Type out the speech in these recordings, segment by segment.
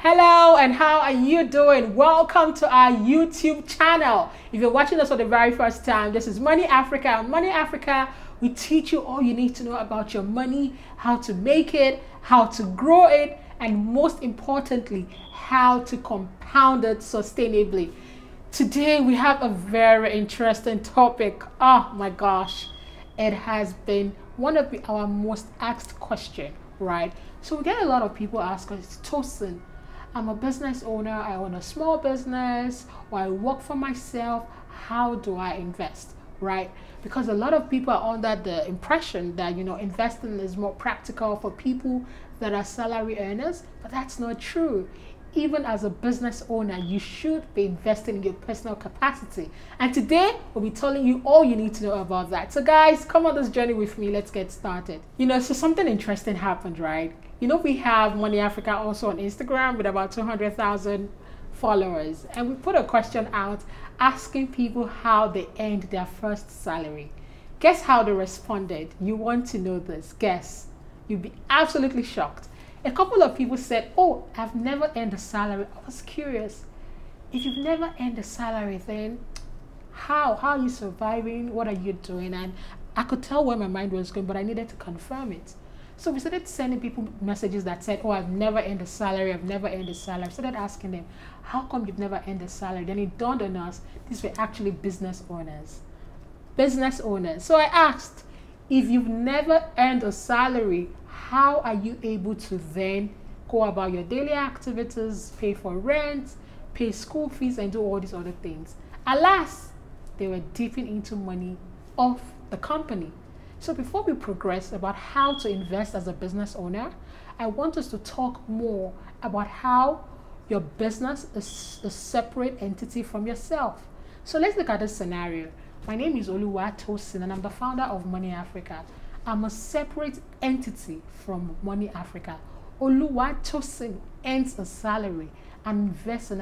Hello, and how are you doing? Welcome to our YouTube channel. If you're watching us for the very first time, this is Money Africa. On Money Africa, we teach you all you need to know about your money, how to make it, how to grow it, and most importantly, how to compound it sustainably. Today, we have a very interesting topic. Oh my gosh, it has been one of our most asked questions, right? So we get a lot of people ask us, Tosin, I'm a business owner, I own a small business, or I work for myself, how do I invest, right? Because a lot of people are under the impression that, investing is more practical for people that are salary earners, but that's not true. Even as a business owner, you should be investing in your personal capacity. And today, we'll be telling you all you need to know about that. So guys, come on this journey with me. Let's get started. So something interesting happened, right? We have Money Africa also on Instagram with about 200,000 followers. And we put a question out asking people how they earned their first salary. Guess how they responded? You want to know this. Guess. You'll be absolutely shocked. A couple of people said, oh, I've never earned a salary. I was curious. If you've never earned a salary, then how are you surviving? What are you doing? And I could tell where my mind was going, but I needed to confirm it. So we started sending people messages that said, oh, I've never earned a salary. I've never earned a salary. I started asking them, how come you've never earned a salary? Then it dawned on us, these were actually business owners. Business owners. So I asked, if you've never earned a salary, how are you able to then go about your daily activities, pay for rent, pay school fees, and do all these other things? Alas, they were dipping into money of the company. So before we progress about how to invest as a business owner, I want us to talk more about how your business is a separate entity from yourself. So let's look at this scenario. My name is Tosin, and I'm the founder of Money Africa. I'm a separate entity from Money Africa. Tosin earns a salary and invests in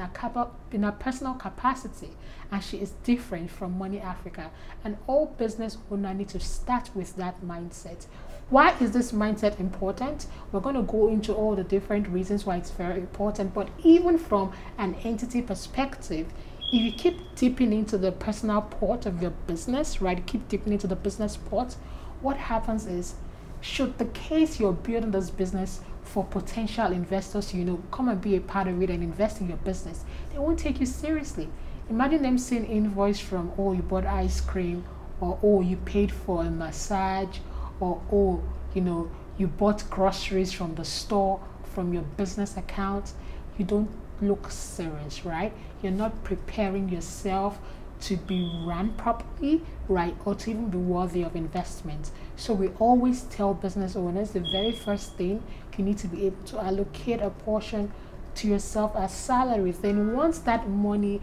a personal capacity, and she is different from Money Africa. And all business owners need to start with that mindset. Why is this mindset important? We're going to go into all the different reasons why it's very important, but even from an entity perspective, if you keep dipping into the personal pot of your business, right? Keep dipping into the business pot, what happens is, should the case you're building this business for potential investors to, come and be a part of it and invest in your business, they won't take you seriously. Imagine them seeing invoice from, oh, you bought ice cream, or oh, you paid for a massage, or oh, you bought groceries from the store, from your business account. You don't look serious, right? You're not preparing yourself to be run properly, right, or to even be worthy of investment. So we always tell business owners the very first thing, you need to be able to allocate a portion to yourself as salary. Then once that money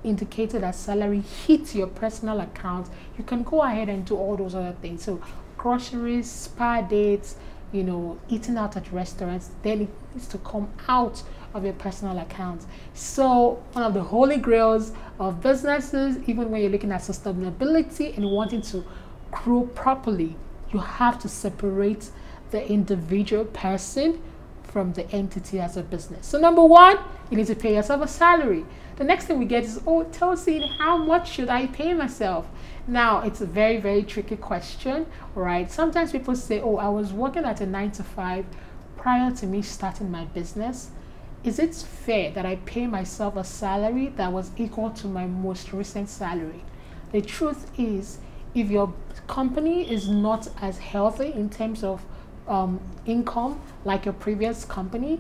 indicated as salary hits your personal account, you can go ahead and do all those other things. So groceries, spa dates, eating out at restaurants, then it needs to come out of your personal account. So one of the holy grails of businesses, even when you're looking at sustainability and wanting to grow properly, you have to separate the individual person from the entity as a business. So number one, you need to pay yourself a salary. The next thing we get is, oh, Tosin, how much should I pay myself? Now, it's a very, very tricky question, right? Sometimes people say, oh, I was working at a 9-to-5 prior to me starting my business. Is it fair that I pay myself a salary that was equal to my most recent salary? The truth is, if your company is not as healthy in terms of income like your previous company,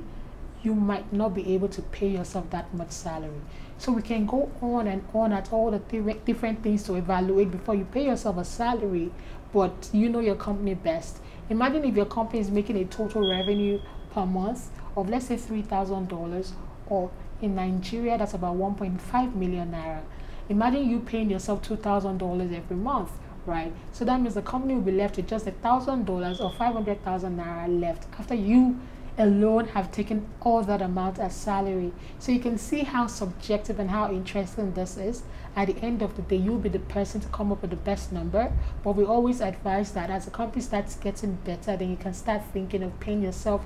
you might not be able to pay yourself that much salary. So we can go on and on at all the different things to evaluate before you pay yourself a salary, but you know your company best. Imagine if your company is making a total revenue per month of, let's say, $3,000, or in Nigeria that's about 1.5 million naira. Imagine you paying yourself $2,000 every month, right? So that means the company will be left with just $1,000 or 500,000 naira left after you alone have taken all that amount as salary. So you can see how subjective and how interesting this is. At the end of the day, you'll be the person to come up with the best number, but we always advise that as the company starts getting better, then you can start thinking of paying yourself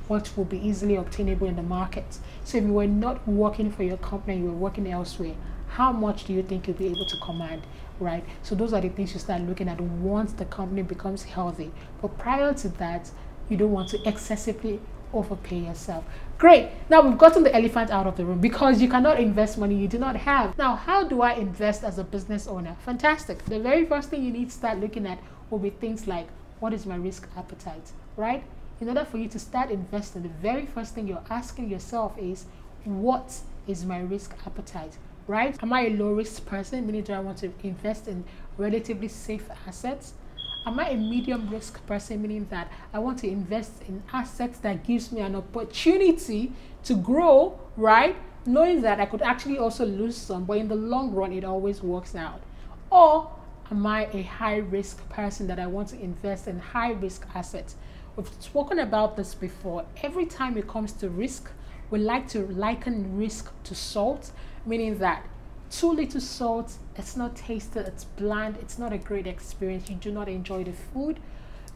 what will be easily obtainable in the market. So if you were not working for your company, you were working elsewhere, how much do you think you'll be able to command, right? So those are the things you start looking at once the company becomes healthy. But prior to that, you don't want to excessively overpay yourself. Great. Now we've gotten the elephant out of the room, because you cannot invest money you do not have. Now, how do I invest as a business owner? Fantastic. The very first thing you need to start looking at will be things like, what is my risk appetite, right? In order for you to start investing, the very first thing you're asking yourself is, what is my risk appetite, right? Am I a low risk person, meaning do I want to invest in relatively safe assets? Am I a medium risk person, meaning that I want to invest in assets that gives me an opportunity to grow, right? Knowing that I could actually also lose some, but in the long run, it always works out. Or am I a high risk person that I want to invest in high risk assets? We've spoken about this before. Every time it comes to risk, we like to liken risk to salt, meaning that too little salt, it's not tasted, it's bland, it's not a great experience, you do not enjoy the food.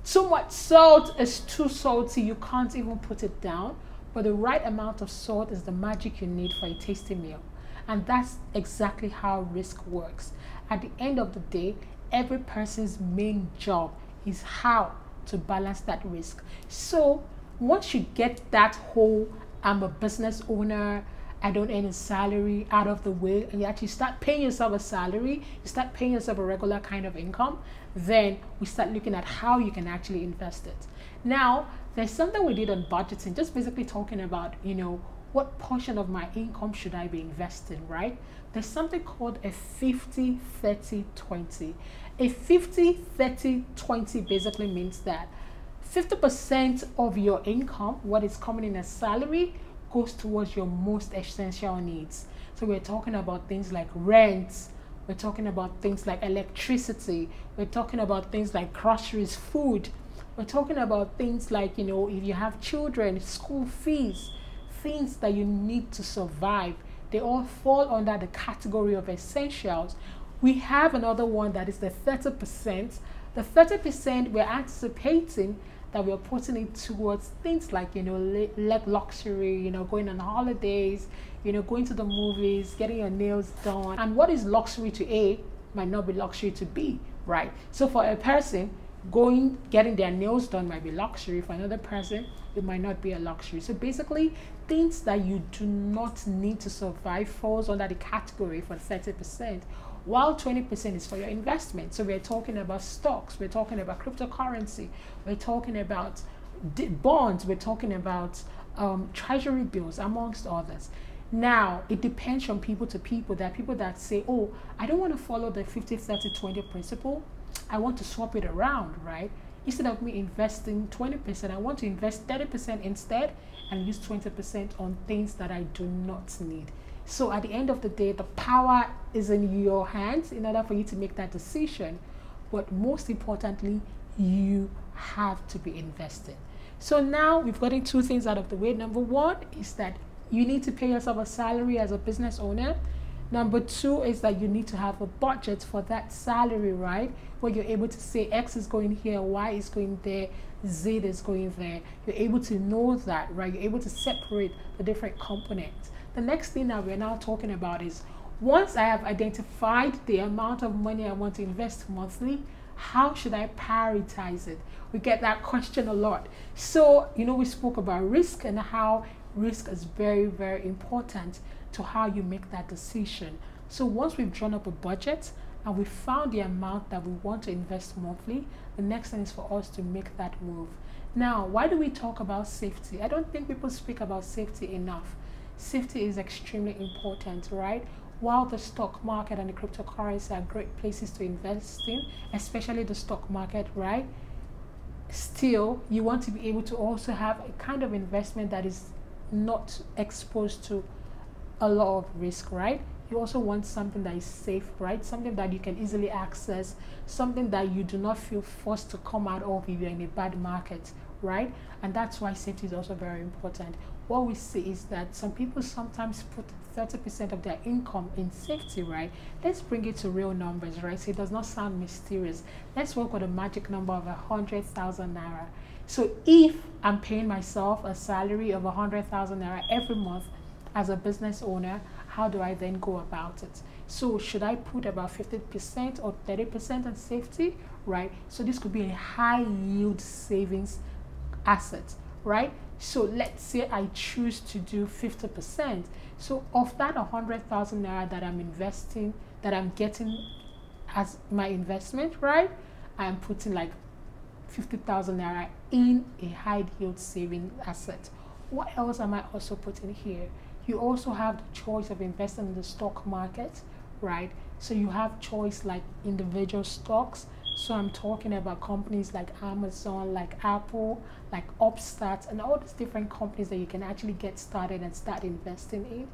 Too much salt is too salty, you can't even put it down. But the right amount of salt is the magic you need for a tasty meal. And that's exactly how risk works. At the end of the day, every person's main job is how to balance that risk. So once you get that whole, I'm a business owner, I don't earn a salary out of the way, and you actually start paying yourself a salary, you start paying yourself a regular kind of income, then we start looking at how you can actually invest it. Now, there's something we did on budgeting, just basically talking about, what portion of my income should I be investing, right? There's something called a 50-30-20. A 50-30-20 basically means that 50% of your income, what is coming in as salary, goes towards your most essential needs. So we're talking about things like rent, we're talking about things like electricity, we're talking about things like groceries, food, we're talking about things like, if you have children, school fees, things that you need to survive. They all fall under the category of essentials. We have another one that is the 30%. The 30% we're anticipating that we're putting it towards things like, luxury, going on holidays, going to the movies, getting your nails done. And what is luxury to A might not be luxury to B, right? So for a person, getting their nails done might be luxury. For another person, it might not be a luxury. So basically, things that you do not need to survive falls under the category for 30%, while 20% is for your investment. So we're talking about stocks, we're talking about cryptocurrency, we're talking about bonds, we're talking about treasury bills, amongst others. Now, it depends from people to people. There are people that say, oh, I don't want to follow the 50-30-20 principle. I want to swap it around, right? Instead of me investing 20%, I want to invest 30% instead and use 20% on things that I do not need. So at the end of the day, the power is in your hands in order for you to make that decision. But most importantly, you have to be invested. So now we've gotten two things out of the way. Number one is that you need to pay yourself a salary as a business owner. Number two is that you need to have a budget for that salary, right? Where you're able to say X is going here, Y is going there, Z is going there. You're able to know that, right? You're able to separate the different components. The next thing that we're now talking about is, once I have identified the amount of money I want to invest monthly, how should I prioritize it? We get that question a lot. So, we spoke about risk and how risk is very, very important to how you make that decision. So once we've drawn up a budget and we found the amount that we want to invest monthly, the next thing is for us to make that move. Now, why do we talk about safety? I don't think people speak about safety enough. Safety is extremely important, right? While the stock market and the cryptocurrency are great places to invest in, especially the stock market, right? Still, you want to be able to also have a kind of investment that is not exposed to a lot of risk, right? You also want something that is safe, right? Something that you can easily access, something that you do not feel forced to come out of if you're in a bad market, right? And that's why safety is also very important. What we see is that some people sometimes put 30% of their income in safety, right? Let's bring it to real numbers, right? So it does not sound mysterious. Let's work with a magic number of 100,000 naira. So if I'm paying myself a salary of 100,000 naira every month as a business owner, how do I then go about it? So should I put about 50% or 30% on safety, right? So this could be a high yield savings asset, right? So let's say I choose to do 50%. So of that 100,000 naira that I'm investing, that I'm getting as my investment, right? I'm putting like 50,000 naira in a high yield saving asset. What else am I also putting here? You also have the choice of investing in the stock market, right? So you have choice like individual stocks. So I'm talking about companies like Amazon, like Apple, like Upstart, and all these different companies that you can actually get started and start investing in.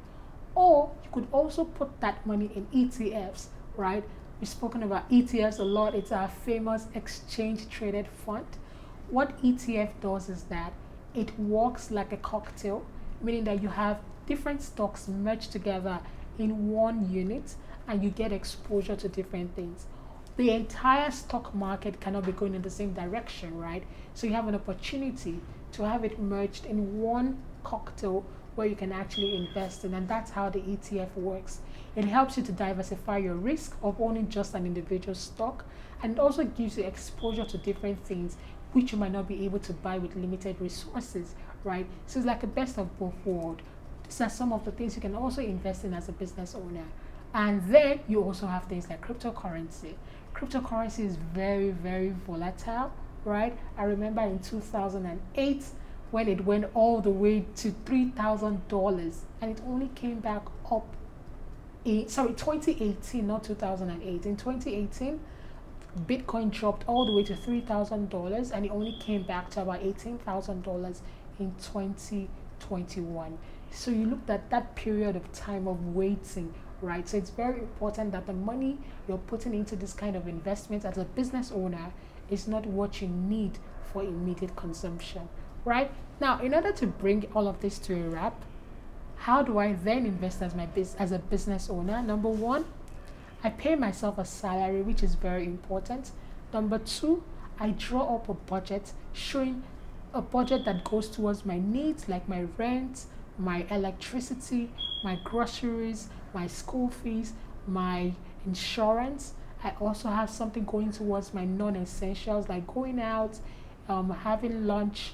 Or you could also put that money in ETFs, right? We've spoken about ETFs a lot. It's our famous exchange traded fund. What ETF does is that it works like a cocktail, meaning that you have different stocks merged together in one unit and you get exposure to different things. The entire stock market cannot be going in the same direction, right? So you have an opportunity to have it merged in one cocktail where you can actually invest in, and that's how the ETF works. It helps you to diversify your risk of owning just an individual stock, and it also gives you exposure to different things which you might not be able to buy with limited resources, right? So it's like a best of both worlds. These are some of the things you can also invest in as a business owner. And then you also have things like cryptocurrency. Cryptocurrency is very, very volatile, right? I remember in 2008 when it went all the way to $3,000 and it only came back up in, 2018, not 2008. In 2018, Bitcoin dropped all the way to $3,000 and it only came back to about $18,000 in 2021. So you looked at that period of time of waiting, right? So it's very important that the money you're putting into this kind of investment as a business owner is not what you need for immediate consumption, right? Now, in order to bring all of this to a wrap, how do I then invest as a business owner? Number one, I pay myself a salary, which is very important. Number two, I draw up a budget, showing a budget that goes towards my needs, like my rent, my electricity, my groceries, my school fees, my insurance. I also have something going towards my non-essentials, like going out, having lunch,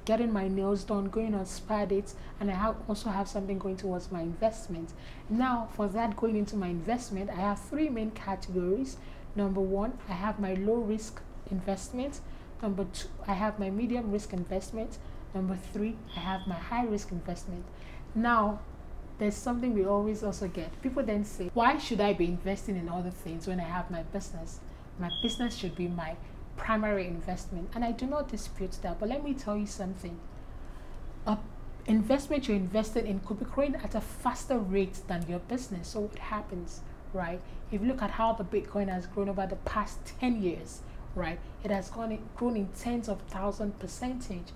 getting my nails done, going on spa dates, and I also have something going towards my investment. Now, for that going into my investment, I have three main categories. Number one, I have my low risk investment. Number two, I have my medium risk investment. Number three, I have my high risk investment. Now, there's something we always also get. People then say, why should I be investing in other things when I have my business? My business should be my primary investment. And I do not dispute that, but let me tell you something. A investment you're invested in could be growing at a faster rate than your business. So what happens, right? If you look at how the Bitcoin has grown over the past 10 years, right? It has grown in tens of %.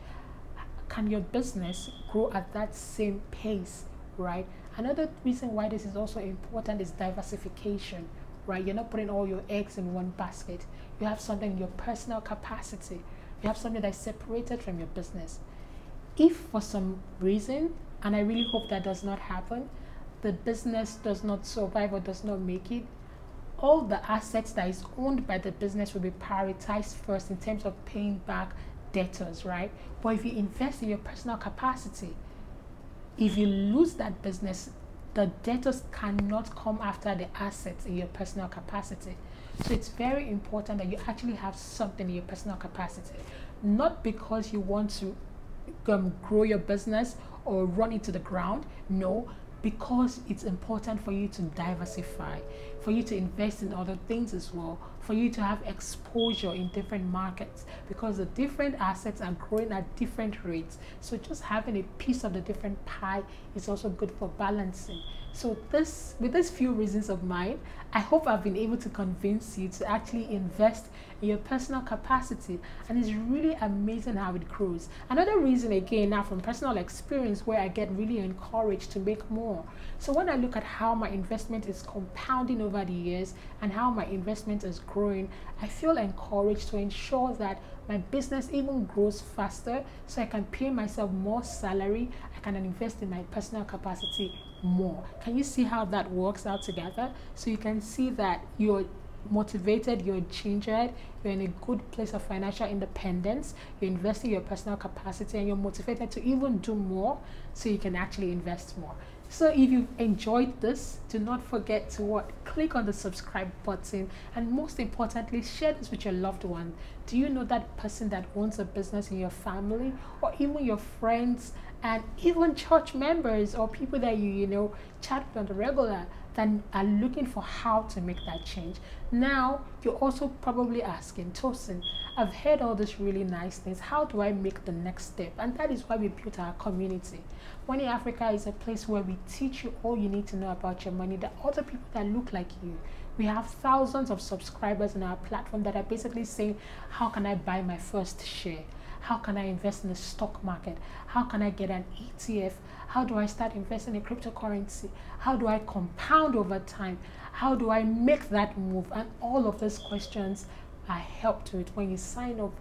Can your business grow at that same pace, right? Another reason why this is also important is diversification, right? You're not putting all your eggs in one basket. You have something in your personal capacity. You have something that's separated from your business. If for some reason, and I really hope that does not happen, the business does not survive or does not make it, all the assets that is owned by the business will be prioritized first in terms of paying back debtors, right? But if you invest in your personal capacity, if you lose that business, the debtors cannot come after the assets in your personal capacity. So it's very important that you actually have something in your personal capacity, not because you want to grow your business or run it to the ground. No, because it's important for you to diversify, for you to invest in other things as well, for you to have exposure in different markets, because the different assets are growing at different rates. So just having a piece of the different pie is also good for balancing. So with these few reasons of mine, I hope I've been able to convince you to actually invest in your personal capacity, and it's really amazing how it grows. Another reason, again, now from personal experience, where I get really encouraged to make more. So when I look at how my investment is compounding over the years and how my investment is growing, I feel encouraged to ensure that my business even grows faster so I can pay myself more salary. I can invest in my personal capacity more. Can you see how that works out together? So you can see that you're motivated, you're gingered, you're in a good place of financial independence, you're investing in your personal capacity, and you're motivated to even do more so you can actually invest more. So if you enjoyed this, do not forget to click on the subscribe button, and most importantly, share this with your loved one. Do you know that person that owns a business in your family, or even your friends, and even church members or people that you chat with on the regular, that are looking for how to make that change? Now you're also probably asking, Tosin, I've heard all these really nice things, how do I make the next step? And that is why we built our community. Money Africa is a place where we teach you all you need to know about your money. There are other people that look like you. We have thousands of subscribers on our platform that are basically saying, how can I buy my first share? How can I invest in the stock market? How can I get an ETF? How do I start investing in cryptocurrency? How do I compound over time? How do I make that move? And all of those questions are helped with when you sign up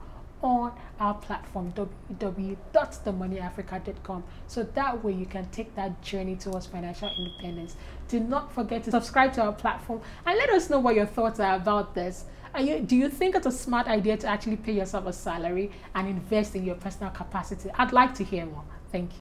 on our platform, www.themoneyafrica.com. So that way you can take that journey towards financial independence. Do not forget to subscribe to our platform and let us know what your thoughts are about this. Do you think it's a smart idea to actually pay yourself a salary and invest in your personal capacity? I'd like to hear more. Thank you.